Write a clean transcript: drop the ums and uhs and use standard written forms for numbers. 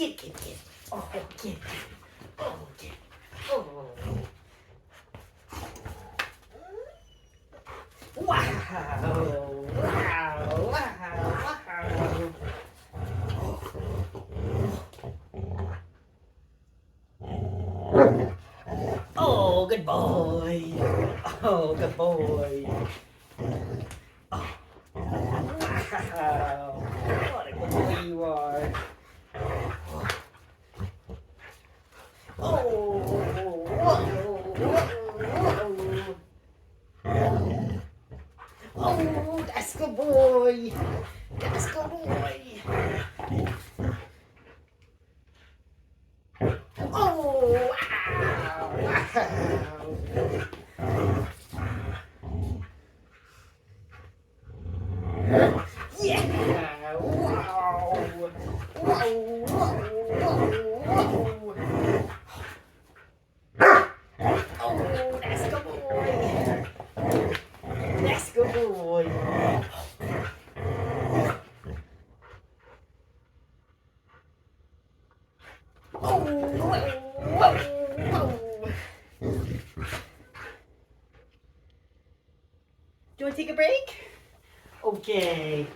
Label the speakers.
Speaker 1: Get. Oh, get. Oh, get. Oh. Wow. Oh, good boy. Oh, good boy. Oh, wow. What a good boy you are. Oh, oh, that's good boy. That's good boy. Oh, wow. Yeah. Wow. Whoa. Oh, that's good boy. That's good boy. Whoa. Do you want to take a break? Okay.